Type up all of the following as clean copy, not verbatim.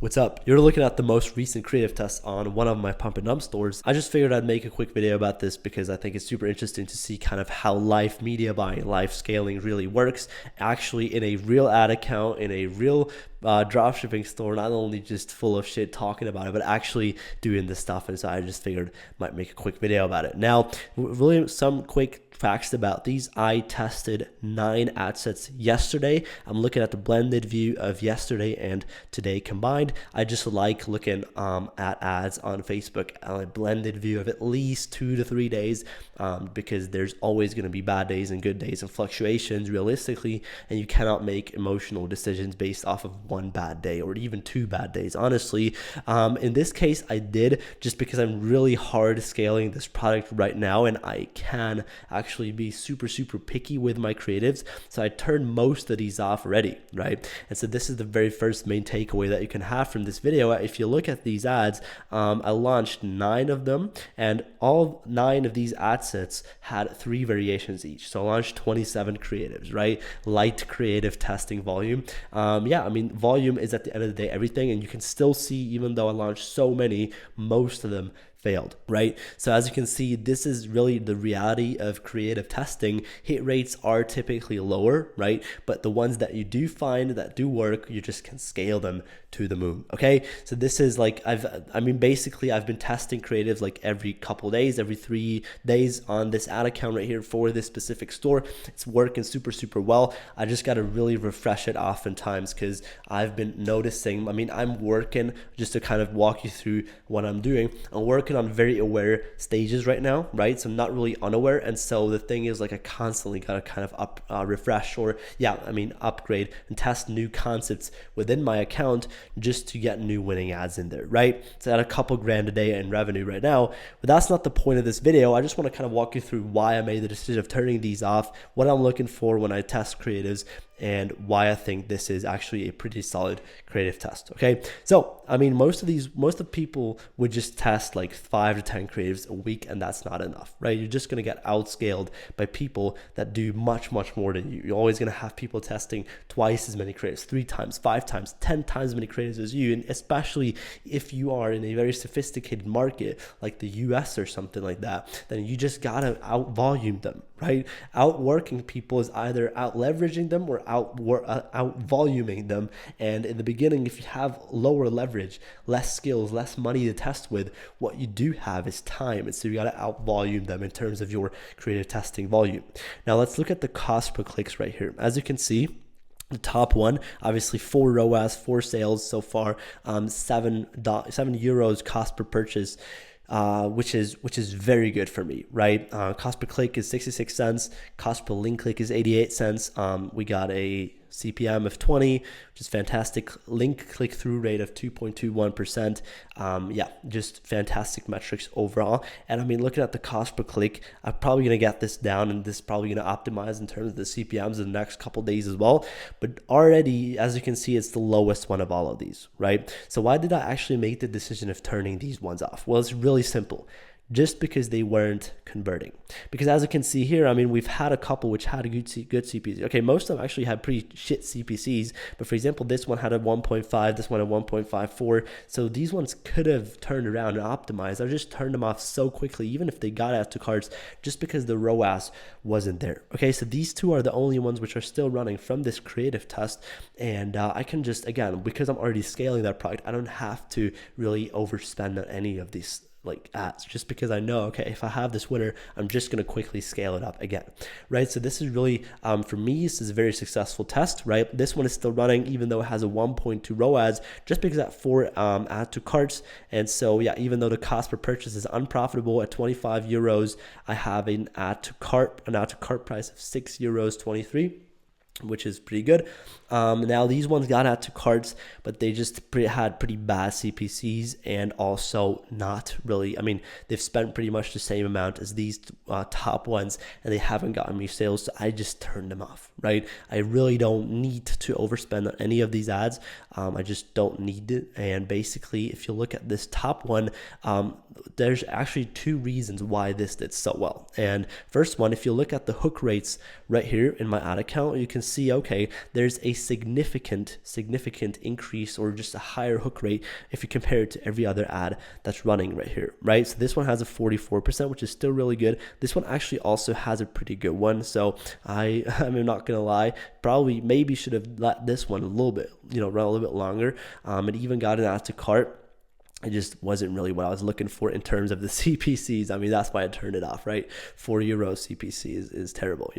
What's up? You're looking at the most recent creative tests on one of my pump and dump stores. I just figured I'd make a quick video about this because I think it's super interesting to see kind of how live media buying, live scaling really works actually in a real ad account, in a real dropshipping store, not only just full of shit talking about it, but actually doing this stuff. And so I just figured might make a quick video about it. Now, really some quick facts about these. I tested 9 ad sets yesterday. I'm looking at the blended view of yesterday and today combined. I just like looking at ads on Facebook on a blended view of at least 2 to 3 days because there's always going to be bad days and good days and fluctuations realistically, and you cannot make emotional decisions based off of one bad day or even 2 bad days, honestly. In this case, I did, just because I'm really hard scaling this product right now and I can actually be super picky with my creatives. So I turned most of these off already, right? And so this is the very first main takeaway that you can have from this video. If you look at these ads, I launched 9 of them, and all 9 of these ad sets had 3 variations each. So I launched 27 creatives, right? Light creative testing volume. Yeah, I mean, volume is at the end of the day everything, and you can still see, even though I launched so many, most of them failed, right? So as you can see, this is really the reality of creative testing. Hit rates are typically lower, right? But the ones that you do find that do work, you just can scale them to the moon. Okay, so this is like basically I've been testing creatives like every couple days, every 3 days on this ad account right here for this specific store. It's working super well. I just got to really refresh it oftentimes because I've been noticing, I'm working, just to kind of walk you through what I'm doing. I'm working on very aware stages right now, right? So I'm not really unaware. And so the thing is, like, I constantly got to kind of refresh or upgrade and test new concepts within my account just to get new winning ads in there, right? So I had a couple grand a day in revenue right now, but that's not the point of this video. I just want to kind of walk you through why I made the decision of turning these off, what I'm looking for when I test creatives, and why I think this is actually a pretty solid creative test. Okay, so most of people would just test like 5 to 10 creatives a week, and that's not enough, right? You're just gonna get outscaled by people that do much more than you. You're always gonna have people testing twice as many creatives, 3 times, 5 times, 10 times as many creatives as you, and especially if you are in a very sophisticated market like the US or something like that, then you just gotta out volume them, right? Outworking people is either out leveraging them or out voluming them. And in the beginning, if you have lower leverage, less skills, less money to test with, what you do have is time. And so you got to out volume them in terms of your creative testing volume. Now let's look at the cost per clicks right here. As you can see, the top one, obviously 4 ROAS, 4 sales so far, 7 euros cost per purchase. Which is very good for me, right? Cost per click is 66 cents. Cost per link click is 88 cents. We got a CPM of 20, which is fantastic. Link click-through rate of 2.21%. Yeah, just fantastic metrics overall. And looking at the cost per click, I'm probably going to get this down, and this is probably going to optimize in terms of the CPMs in the next couple days as well. But already, as you can see, it's the lowest one of all of these, right? So why did I actually make the decision of turning these ones off? Well, it's really simple. Just because they weren't converting. Because as you can see here, we've had a couple which had a good CPCs. Okay, most of them actually had pretty shit CPCs, but for example, this one had a 1.5, this one a 1.54. So these ones could have turned around and optimized. I just turned them off so quickly, even if they got add to carts, just because the ROAS wasn't there. Okay, so these 2 are the only ones which are still running from this creative test. And I can just, again, because I'm already scaling that product, I don't have to really overspend on any of these like ads, just because I know, okay, if I have this winner, I'm just going to quickly scale it up again, right? So this is really, for me, this is a very successful test, right? This one is still running, even though it has a 1.2 ROAS, just because that 4 add to carts. And so, yeah, even though the cost per purchase is unprofitable at 25 euros, I have an add to cart price of 6 euros 23. Which is pretty good. Now these ones got add to carts, but they just had pretty bad CPCs, and also not really, they've spent pretty much the same amount as these top ones, and they haven't gotten me sales, so I just turned them off, right? I really don't need to overspend on any of these ads. I just don't need it. And basically, if you look at this top one, there's actually two reasons why this did so well. And first one, if you look at the hook rates right here in my ad account, you can see, okay, there's a significant increase, or just a higher hook rate if you compare it to every other ad that's running right here, right? So this one has a 44%, which is still really good. This one actually also has a pretty good one. So I'm not gonna lie, maybe should have let this one a little bit, run a little bit longer. It even got it out to cart. It just wasn't really what I was looking for in terms of the CPCs. I mean, that's why I turned it off, right? €4 CPC is terrible,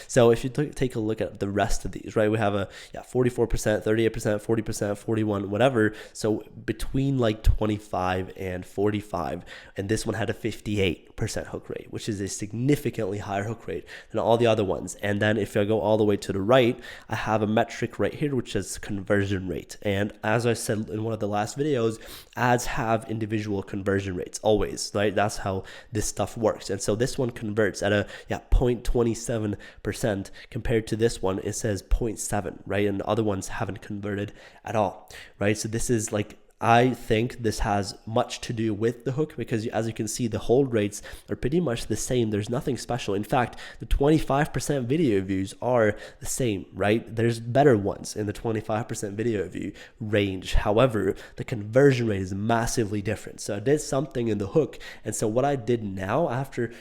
So if you take a look at the rest of these, right? We have a 44%, 38%, 40%, 41, whatever. So between like 25 and 45, and this one had a 58% hook rate, which is a significantly higher hook rate than all the other ones. And then if I go all the way to the right, I have a metric right here, which is conversion rate. And as I said in one of the last videos, ads have individual conversion rates always, right? That's how this stuff works. And so this one converts at a 0.27% compared to this one, it says 0.7, right? And the other ones haven't converted at all, right? So this is like, I think this has much to do with the hook, because as you can see, the hold rates are pretty much the same. There's nothing special. In fact, the 25% video views are the same, right? There's better ones in the 25% video view range. However, the conversion rate is massively different. So I did something in the hook. And so what I did now after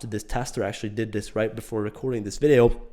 this tester actually did this right before recording this video,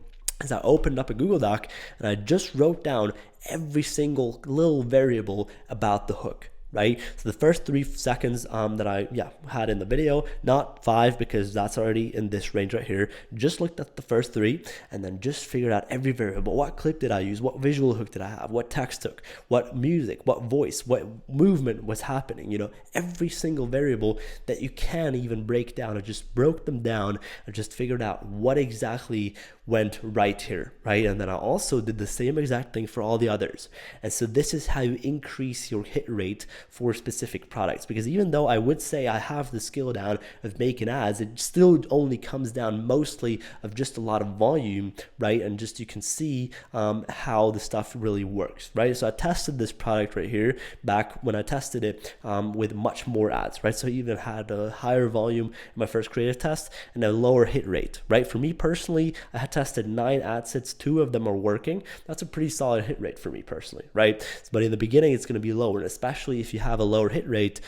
is I opened up a Google Doc and I just wrote down every single little variable about the hook, right? So the first 3 seconds that I had in the video, not 5 because that's already in this range right here, just looked at the first 3 and then just figured out every variable. What clip did I use? What visual hook did I have? What text hook? What music? What voice? What movement was happening? Every single variable that you can even break down. I just broke them down and just figured out what exactly went right here, right? And then I also did the same exact thing for all the others. And so this is how you increase your hit rate for specific products, because even though I would say I have the skill down of making ads, it still only comes down mostly of just a lot of volume, right? And just you can see how the stuff really works, right? So I tested this product right here back when I tested it with much more ads, right? So I even had a higher volume in my first creative test and a lower hit rate, right? For me personally, I had tested 9 ad sets, 2 of them are working. That's a pretty solid hit rate for me personally, right? But in the beginning, it's going to be lower, and especially if you have a lower hit rate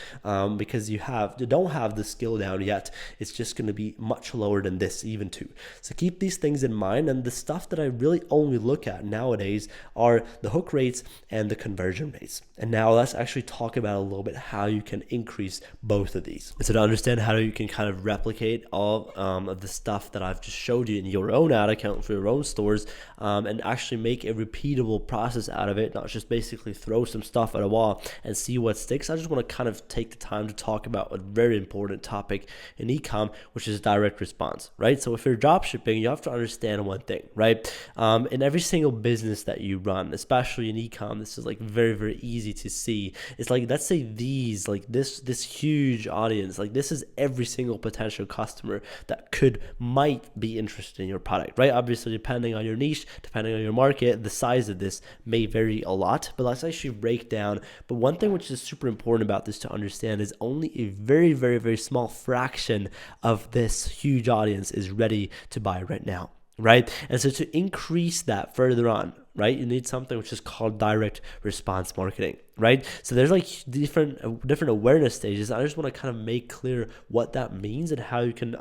because you don't have the skill down yet, it's just going to be much lower than this even too. So keep these things in mind, and the stuff that I really only look at nowadays are the hook rates and the conversion rates. And now let's actually talk about a little bit how you can increase both of these. So to understand how you can kind of replicate all of the stuff that I've just showed you in your own ad account for your own stores, and actually make a repeatable process out of it, not just basically throw some stuff at a wall and see what sticks. I just want to kind of take the time to talk about a very important topic in e-com, which is direct response, right? So if you're dropshipping, you have to understand one thing, right? In every single business that you run, especially in e-com, this is like very, very easy to see. It's like, let's say this huge audience, like this is every single potential customer that might be interested in your product, right? Obviously, depending on your niche, depending on your market, the size of this may vary a lot, but let's actually break down. But one thing which is super important about this to understand is only a very, very, very small fraction of this huge audience is ready to buy right now, right? And so to increase that further on, right, you need something which is called direct response marketing, right? So there's like different awareness stages. I just want to kind of make clear what that means and how you can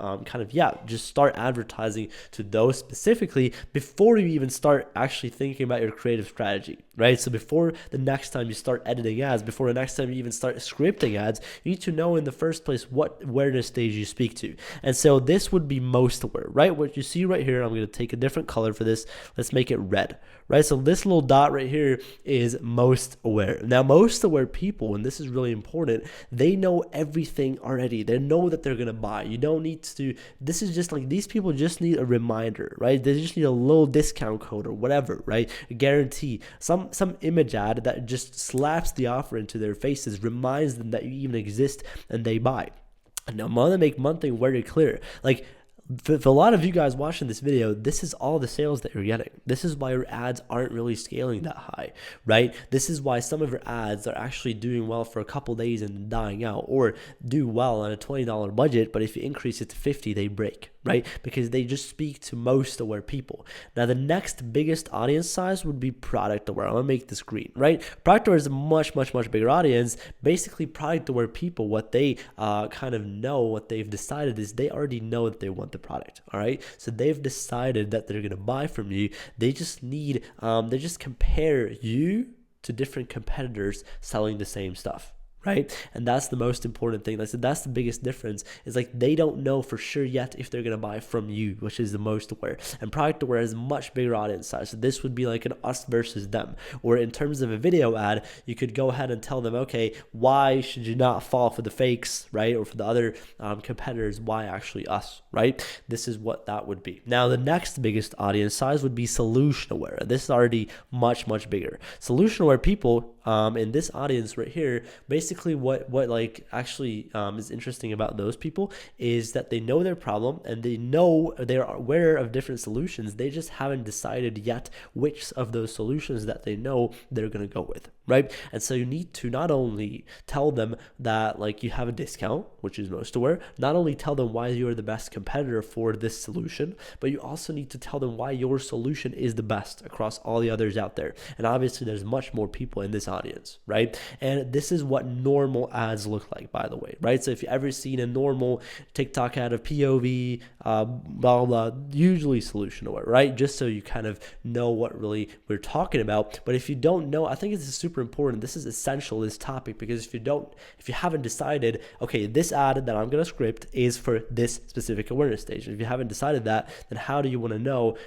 just start advertising to those specifically before you even start actually thinking about your creative strategy, right? So before the next time you start editing ads, before the next time you even start scripting ads, you need to know in the first place what awareness stage you speak to. And so this would be most aware, right? What you see right here, I'm going to take a different color for this. Let's make it red, right? So this little dot right here is most aware. Now, most aware people, and this is really important, they know everything already. They know that they're going to buy. You don't need to, this is just like, these people just need a reminder, right? They just need a little discount code or whatever, right? A guarantee, some image ad that just slaps the offer into their faces, reminds them that you even exist, and they buy. And now I'm going to make one thing very clear. Like, For a lot of you guys watching this video, this is all the sales that you're getting. This is why your ads aren't really scaling that high, right? This is why some of your ads are actually doing well for a couple days and dying out, or do well on a $20 budget, but if you increase it to 50, they break, right? Because they just speak to most aware people. Now, the next biggest audience size would be product aware. I'm gonna make this green, right? Product aware is a much bigger audience. Basically, product aware people, what they kind of know, what they've decided is they already know that they want the product. All right, so they've decided that they're gonna buy from you. They just need they just compare you to different competitors selling the same stuff, right? And that's the most important thing. That's the biggest difference, is like they don't know for sure yet if they're gonna buy from you, which is the most aware. And product aware is much bigger audience size. So this would be like an us versus them. Or in terms of a video ad, you could go ahead and tell them, okay, why should you not fall for the fakes, right? Or for the other competitors, why actually us, right? This is what that would be. Now, the next biggest audience size would be solution aware. This is already much bigger. Solution aware people in this audience right here, basically what like actually is interesting about those people is that they know their problem and they know they're aware of different solutions. They just haven't decided yet which of those solutions that they know they're going to go with, right? And so you need to not only tell them that like you have a discount, which is most aware, not only tell them why you're the best competitor for this solution, but you also need to tell them why your solution is the best across all the others out there. And obviously there's much more people in this audience, right? And this is what normal ads look like, by the way, right? So if you've ever seen a normal TikTok ad of POV, blah, blah, usually solution aware, right? Just so you kind of know what really we're talking about. But if you don't know, I think this is super important. This is essential, this topic, because if you haven't decided, okay, this ad that I'm going to script is for this specific awareness stage. If you haven't decided that, then how do you want to know,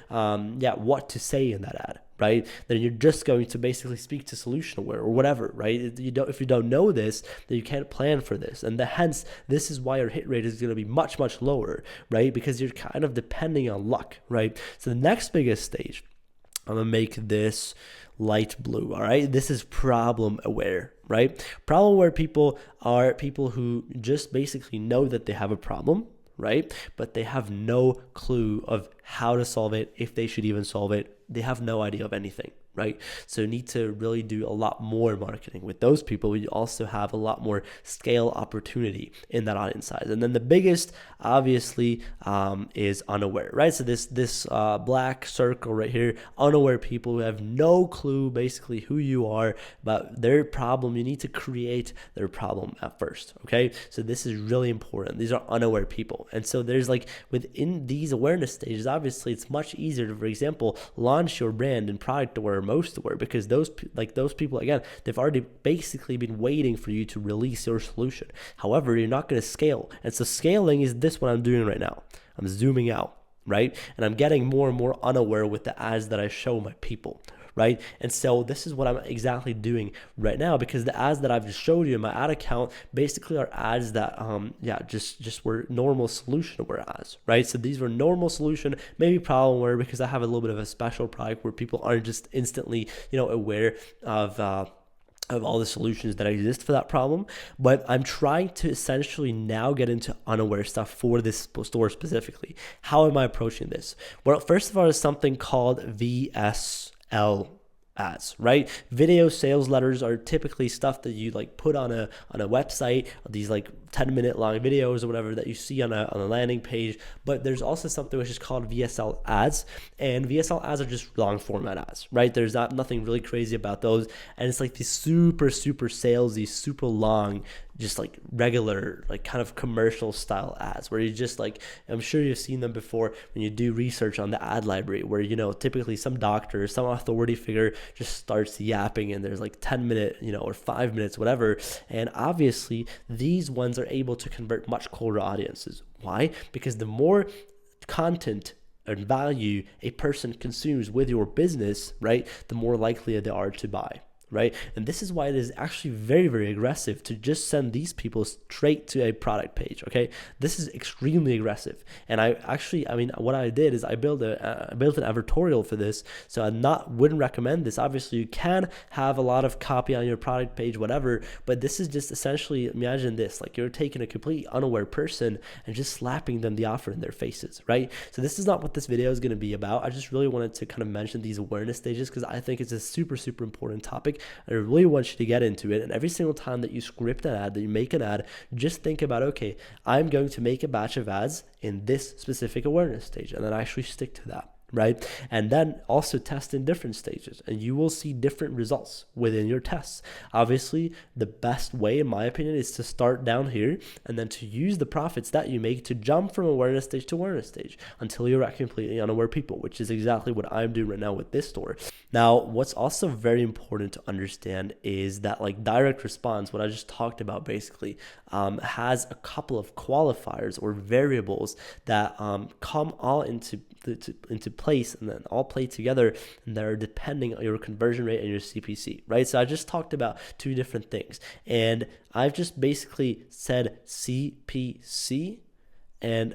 what to say in that ad? Right? Then you're just going to basically speak to solution aware or whatever, right? If you don't know this, then you can't plan for this. And hence, this is why your hit rate is going to be much lower, right? Because you're kind of depending on luck, right? So the next biggest stage, I'm going to make this light blue, all right? This is problem aware, right? Problem aware people are people who just basically know that they have a problem, right? But they have no clue of how to solve it, if they should even solve it. They have no idea of anything, right? So you need to really do a lot more marketing with those people. You also have a lot more scale opportunity in that audience size. And then the biggest, obviously, is unaware, right? So this black circle right here, unaware people who have no clue basically who you are, about their problem. You need to create their problem at first, okay? So this is really important. These are unaware people. And so there's like within these awareness stages, obviously it's much easier to, for example, launch your brand in product aware, most aware, because those people, again, they've already basically been waiting for you to release your solution. However, you're not going to scale. And so scaling is this what I'm doing right now. I'm zooming out, right? And I'm getting more and more unaware with the ads that I show my people, right? And so this is what I'm exactly doing right now, because the ads that I've just showed you in my ad account basically are ads that just were normal solution aware ads, right? So these were normal solution, maybe problem aware, because I have a little bit of a special product where people aren't just instantly aware of all the solutions that exist for that problem. But I'm trying to essentially now get into unaware stuff for this store specifically. How am I approaching this? Well, first of all, is something called VSL ads, right? Video sales letters are typically stuff that you like put on a website, these like 10-minute long videos or whatever that you see on a landing page. But there's also something which is called VSL ads, and VSL ads are just long format ads, right? There's nothing really crazy about those, and it's like these super salesy, super long, just like regular, like kind of commercial style ads where you just like, I'm sure you've seen them before when you do research on the ad library, where typically some doctor, some authority figure just starts yapping, and there's like 10-minute or 5 minutes, whatever. And obviously these ones are able to convert much colder audiences. Why? Because the more content and value a person consumes with your business, right, the more likely they are to buy. right? And this is why it is actually very, very aggressive to just send these people straight to a product page, okay? This is extremely aggressive. And what I did is I built an advertorial for this. So wouldn't recommend this. Obviously, you can have a lot of copy on your product page, whatever, but this is just essentially, imagine this, like you're taking a completely unaware person and just slapping them the offer in their faces, right? So this is not what this video is going to be about. I just really wanted to kind of mention these awareness stages because I think it's a super, super important topic. I really want you to get into it. And every single time that you script an ad, that you make an ad, just think about, okay, I'm going to make a batch of ads in this specific awareness stage, and then actually stick to that, right? And then also test in different stages, and you will see different results within your tests. Obviously, the best way, in my opinion, is to start down here and then to use the profits that you make to jump from awareness stage to awareness stage until you're at completely unaware people, which is exactly what I'm doing right now with this store. Now, what's also very important to understand is that like direct response, what I just talked about basically, has a couple of qualifiers or variables that come all into place and then all play together, and that are depending on your conversion rate and your CPC, right? So I just talked about two different things, and I've just basically said CPC and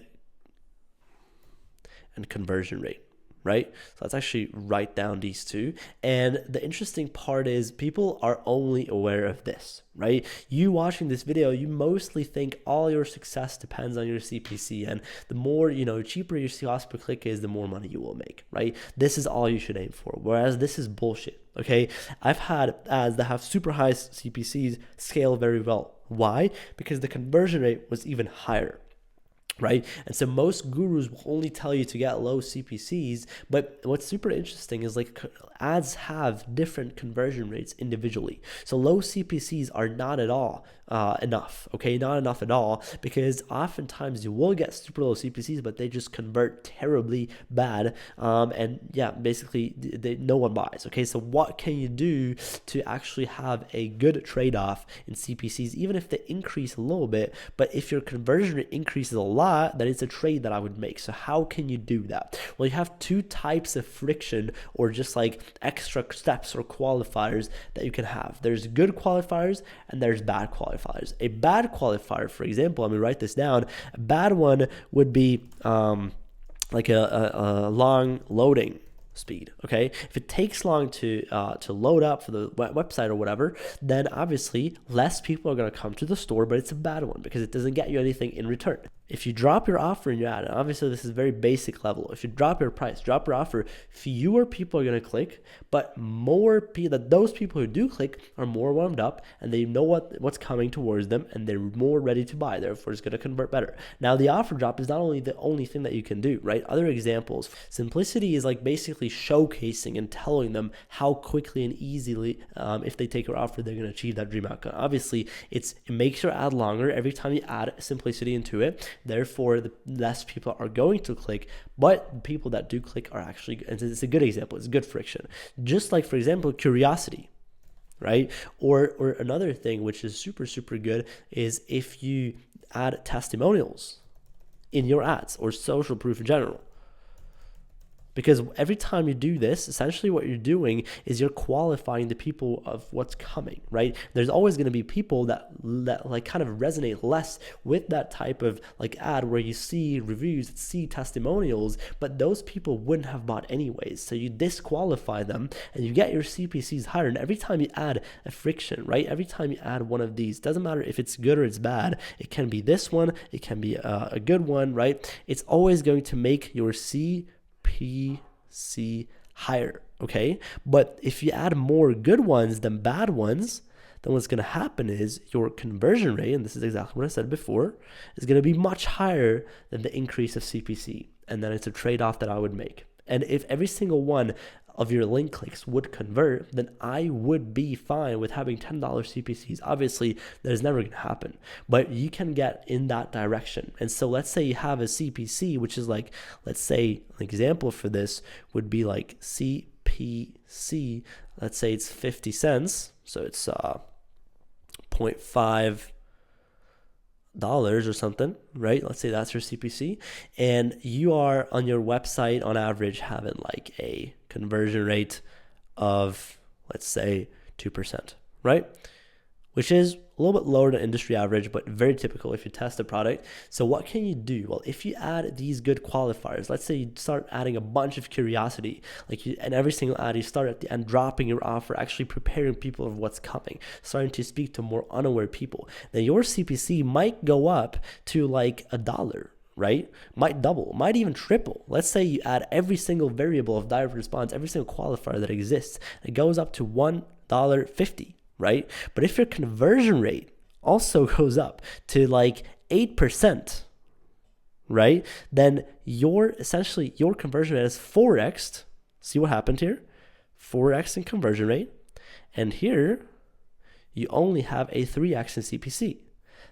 conversion rate, right? So let's actually write down these two. And the interesting part is people are only aware of this, right? You watching this video, you mostly think all your success depends on your CPC, and the more, cheaper your cost per click is, the more money you will make, right? This is all you should aim for, whereas this is bullshit, okay? I've had ads that have super high CPCs scale very well. Why? Because the conversion rate was even higher, right? And so most gurus will only tell you to get low CPCs, but what's super interesting is like ads have different conversion rates individually. So low CPCs are not at all enough, okay? Not enough at all, because oftentimes you will get super low CPCs, but they just convert terribly bad. And yeah, basically no one buys, okay? So what can you do to actually have a good trade-off in CPCs, even if they increase a little bit, but if your conversion rate increases a lot, then it's a trade that I would make. So how can you do that? Well, you have two types of friction, or just like extra steps or qualifiers that you can have. There's good qualifiers and there's bad qualifiers. A bad qualifier, for example, write this down. A bad one would be like a long loading speed, okay? If it takes long to load up for the website or whatever, then obviously less people are going to come to the store, but it's a bad one because it doesn't get you anything in return. If you drop your offer in your ad, and obviously this is very basic level, if you drop your price, drop your offer, fewer people are going to click, but more people, those people who do click are more warmed up and they know what's coming towards them and they're more ready to buy, therefore it's going to convert better. Now the offer drop is not only the only thing that you can do, right? Other examples, simplicity is like basically showcasing and telling them how quickly and easily, if they take your offer, they're going to achieve that dream outcome. Obviously it makes your ad longer every time you add simplicity into it. Therefore, the less people are going to click, but the people that do click are actually, and it's a good example, it's good friction. Just like, for example, curiosity, right? Or another thing which is super, super good is if you add testimonials in your ads or social proof in general. Because every time you do this, essentially what you're doing is you're qualifying the people of what's coming, right? There's always going to be people that like kind of resonate less with that type of like ad where you see reviews, see testimonials, but those people wouldn't have bought anyways. So you disqualify them and you get your CPCs higher. And every time you add a friction, right? Every time you add one of these, doesn't matter if it's good or it's bad. It can be this one, it can be a good one, right? It's always going to make your CPC higher, okay? But if you add more good ones than bad ones, then what's going to happen is your conversion rate, and this is exactly what I said before, is going to be much higher than the increase of CPC. And then it's a trade-off that I would make. And if every single one of your link clicks would convert, then I would be fine with having $10 CPCs. Obviously, that is never going to happen, but you can get in that direction. And so let's say you have a CPC, which is like, let's say an example for this would be like CPC, let's say it's 50 cents. So it's 0.5 dollars or something, right? Let's say that's your CPC, and you are on your website on average having like a conversion rate of, let's say, 2%, right? Which is a little bit lower than industry average, but very typical if you test a product. So what can you do? Well, if you add these good qualifiers, let's say you start adding a bunch of curiosity, and every single ad you start at the end dropping your offer, actually preparing people of what's coming, starting to speak to more unaware people, then your CPC might go up to like $1, right? Might double, might even triple. Let's say you add every single variable of direct response, every single qualifier that exists, it goes up to $1.50. Right? But if your conversion rate also goes up to like 8%, right? Then essentially your conversion rate is 4x. See what happened here? 4x in conversion rate. And here you only have a 3x in CPC.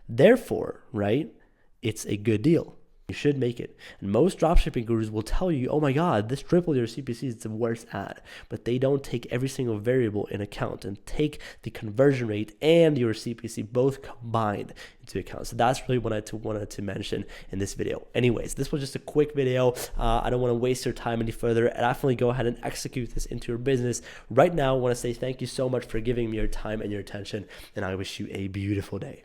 Therefore, right, it's a good deal. You should make it. And most dropshipping gurus will tell you, oh my God, this tripled your CPC, it's the worst ad. But they don't take every single variable in account and take the conversion rate and your CPC both combined into account. So that's really what I wanted to mention in this video. Anyways, this was just a quick video. I don't want to waste your time any further. Definitely go ahead and execute this into your business. Right now, I want to say thank you so much for giving me your time and your attention, and I wish you a beautiful day.